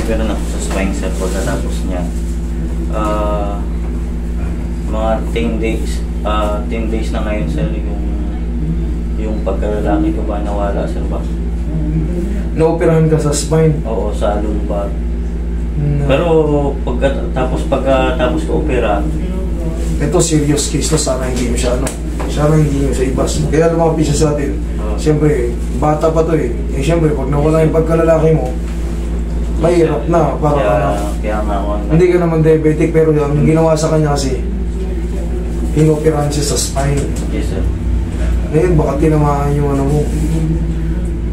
na-opera na ako sa spine sir pagkatapos niya. Mga 10 days na ngayon sir yung pagkalalaki ko ba nawala sir ba? Na-operahan ka sa spine? Oo, sa lumbar. Pero pagkatapos ko opera, ito serious case to, sana hindi mo siya sana hindi mo siya ibas. Kaya lumapit siya sa atin. Siyempre, bata pa to eh. Siyempre, pag nawala yung pagkalalaki mo, mahirap na. Kaya nga ako. Hindi ka naman diabetic, pero ang ginawa sa kanya kasi, inoperahan siya sa spine. Yes sir. Ngayon, baka tinamaan yung mo.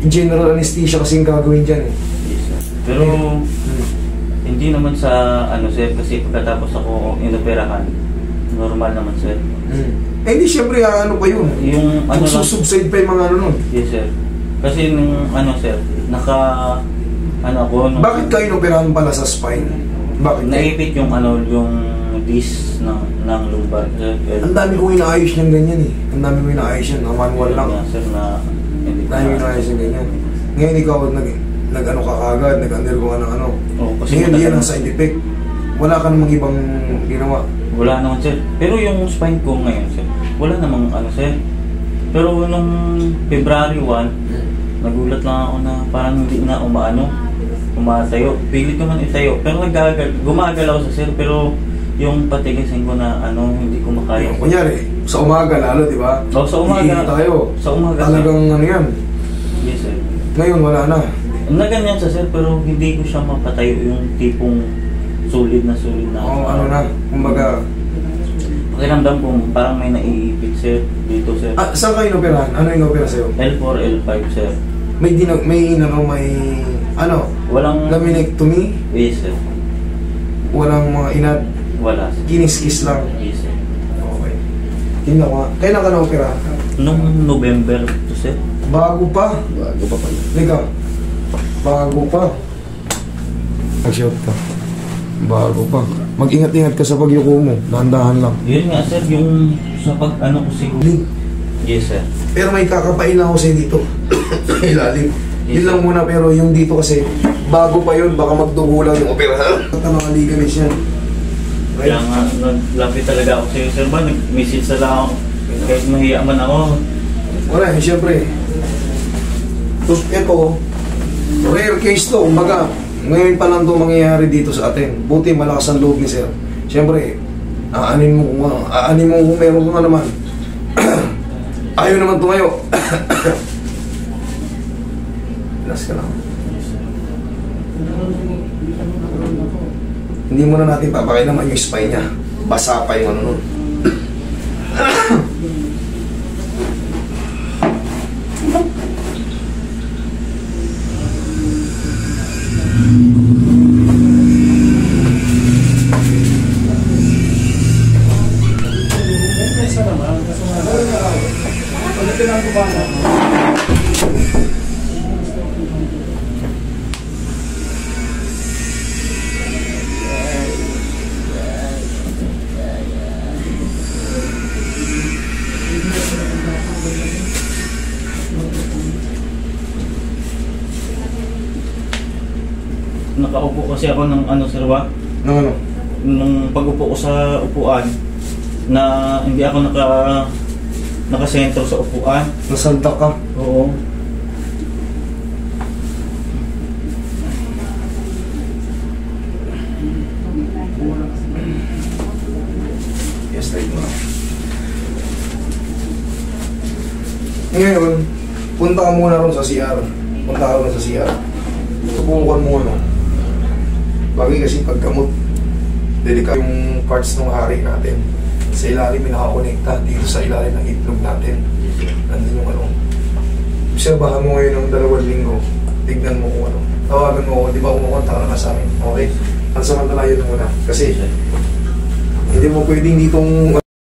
General anesthesia kasing gagawin dyan eh. Yes sir. Pero, hindi naman sa sir, kasi pagkatapos ako inoperahan, normal naman sir. Eh di syempre pa yun. Yung susubside pa yung mga nun. Yes sir. Kasi nung sir, bakit ka inoperahan pala sa spine? Bakit? Naipit yung yung disc ng lumbar. Ang dami kong inaayos niyang ganyan eh. Ang dami kong inaayos yan, manual lang. Sir, hindi ko inaayos yung ganyan. Ngayon ikaw nag-ano ka kagad, nag-undergo ka ng kasi ngayon yan ang side effect. Wala ka namang ibang ginawa. Wala naman sir. Pero yung spine ko ngayon sir, wala namang sir. Pero nung February 1, nagulat lang ako na parang hindi na umatayo. Pilit ko man itayo. Pero gumagalaw sa sir. Pero yung patigasin ko na hindi ko makaya. Kunyari, sa umaga lalo, di ba? Oo, sa umaga. Iinit tayo. Sa umaga. Talagang yan. Yes sir. Ngayon wala na. Ganyan sa sir, pero hindi ko siya mapatayo yung tipong solid na. Oo, na. Kumbaga, pakiramdam ko parang may naiipit sir dito sir. Saan ka inoperahan? Ano inopera sa'yo? L4, L5 sir. Walang laminectomy? Yes sir. Walang mga inad? Wala sir. Kiniskis lang? Yes sir. Okay. Tingnan ko nga. Kailan ka na-opera? Nung November to sir. Bago pa pala. Liga. Bago pa. Nag-shout ka. Bago pa. Mag-ingat-ingat ka sa pagyuko mo. Dahan-dahan lang. Yun nga sir, yung sa ko siguro. Yes sir. Pero may kakapain na ako sa'yo dito. Ilalim. Yun lang muna, pero yung dito kasi, bago pa yun, baka magdugo lang yung operahan. At ang mga ligalis yan. Kaya nga, naglapit talaga ako sa'yo sir ba? Nag-message na lang ako. Kahit mahiya man ako. Wala siyempre. Tapos ito, rare case to. Kumbaga, ngayon pa lang ito mangyayari dito sa atin. Buti malakas ang loob ni sir. Siyempre, aanin mo kung meron ka naman. Ayaw naman tumayo. Relax ka lang. Hindi muna natin papakilaman yung spine niya. Basa pa yung nun. Nakaupo kasi ako ng sir ba? Nung pag-upo ko sa upuan na hindi ako nakasentro sa upuan. Nasalta ka? Oo. Yes, right mo. Ngayon, punta ka muna ron sa CR. Punta ka ron sa CR. Subukan mo bagay kasi pagkamot, delika yung parts ng hari natin. Sa ilalim may nakakonekta dito sa ilalim ng itlog natin. Nandun yung obserbahan mo ngayon ng 2 linggo. Tignan mo kung tawagan mo ako, di ba kumukontak ka na sa akin, okay? Pansamantala yun muna kasi hindi mo pwedeng ditong